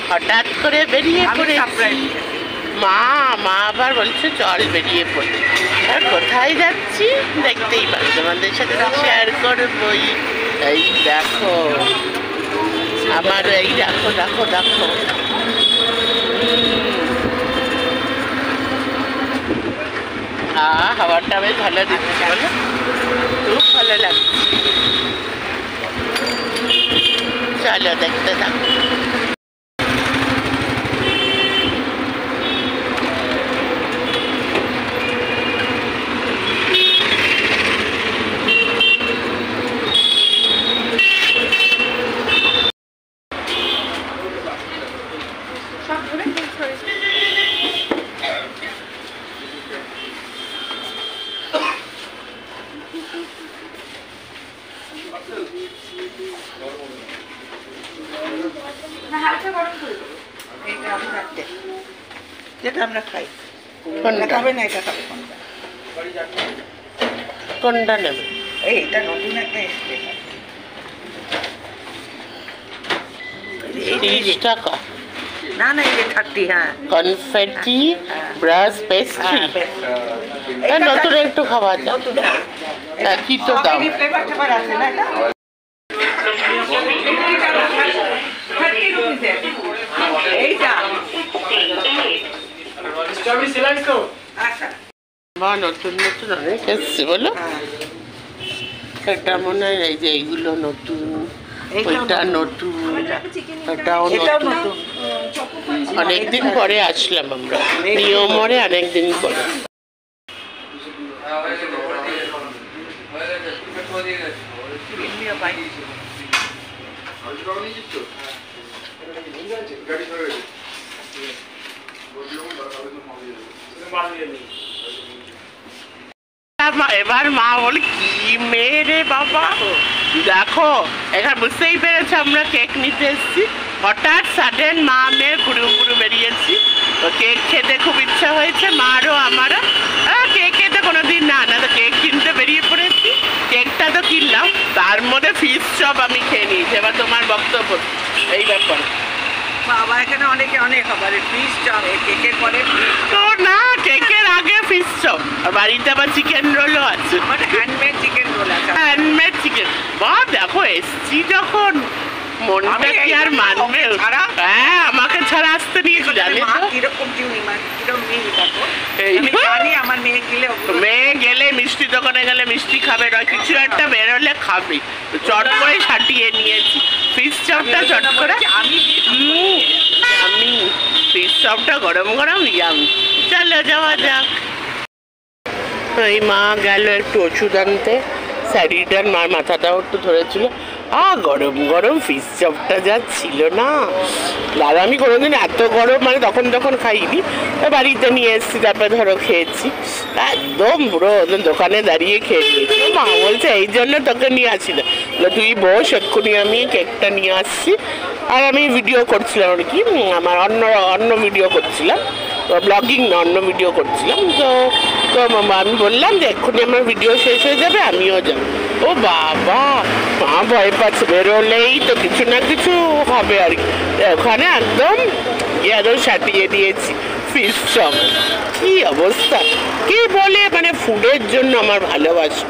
হঠাৎ করে বেরিয়ে পড়েছি। মা আবার বলছে চল বেরিয়ে পড়ি। আর কোথায় যাচ্ছি দেখতেই পাচ্ছি, তোমাদের সাথে শেয়ার করবই। এই দেখো আমার, এই দেখো দেখো দেখো হাওয়াটা বেশ ভালো দিচ্ছে, বলো খুব ভালো লাগছে। চলো দেখতে থাকো। যেটা আমরা খাই খাবে না, এটা খাবে কোনটা নেবে? এইটা নতুন একটা এসছে 30 টাকা। না না, এই যে 30। হ্যাঁ, কনফেটি ব্রাশ পেস্ট্রি। নতুন একটু খাওয়া যায়, কি তো দাম। ফ্লেভার আছে না এটা? এইটা বা নতুন নতুন অনেক এসছে, বলো। এটা মনে হয় এই যে এইগুলো নতুন, ওইটা নতুন, এটাও নতুন। অনেকদিন পরে আসলাম আমরা, নিয়মরে অনেকদিন পরে। এবার মা বলে কি মেরে বাবা, দেখো এখানে বুঝতেই পেরেছে আমরা কেক নিতে এসেছি। হঠাৎ সাডেন মা মেয়ে ঘুরু বেরিয়েছি। তো কেক খেতে খুব ইচ্ছা হয়েছে মারও আমারও। কেক খেতে কোনোদিন না তো কেক কিনতে বেরিয়ে পড়েছি। কেকটা তো কিনলাম, তার মধ্যে ফিশ চপ আমি খেয়ে নিয়েছি। এবার তোমার বক্তব্য এই ব্যাপারে। বাবা এখানে অনেকে অনেক খাবার, ফিশ চপ কেকের পরে তো না, কেকের আগে ফিশ চপ, আর বাড়িতে আবার চিকেন রোলও আছে। মানে হ্যান্ডমেড চিকেন রোল আছে, হ্যান্ডমেড চিকেন। বা দেখো এসছি যখন মনটা কি আর মানবে? হ্যাঁ, আমাকে ছাড়া আসতে নিয়েছি, জানি তো কিরকম আমার মেয়ে গেলে মিষ্টি দোকানে গেলে মিষ্টি খাবে, নয় কিছু একটা বেরোলে খাবে। চট করে সাটিয়ে নিয়েছি ফিশ চপটা, চট করে আমি ফিশ চপটা গরম গরম ইয়াম। চলো যাওয়া যাক। এই মা গেল একটু ওষুধ আনতে, শাড়িটার মার মাথাটাও একটু ধরেছিল। গরম গরম ফিশ চপটা যা ছিল না দাদা, আমি কোনোদিন এত গরম মানে তখন খাইনি। বাড়িতে নিয়ে এসেছি, তারপরে ধরো খেয়েছি। একদম পুরো দোকানে দাঁড়িয়ে খেয়ে নিয়েছি। মা বলছে এই জন্য তোকে নিয়ে আসিল, তুই বস, এক্ষুনি আমি কেকটা নিয়ে আসছি। আর আমি ভিডিও করছিলাম আর কি, আমার অন্য ভিডিও করছিলাম, ব্লগিং না, অন্য ভিডিও করছিলাম। তো আমি বললাম যে এক্ষুনি আমার ভিডিও শেষ হয়ে যাবে, আমিও যাব। ও বাবা, মা ভয় পাচ্ছে, বেরোলেই তো কিছু না কিছু হবে আর কি। ওখানে একদম সাটিয়ে দিয়েছি ফিশ চপ। কি অবস্থা, কি বলে মানে ফুডের জন্য আমার ভালোবাসা।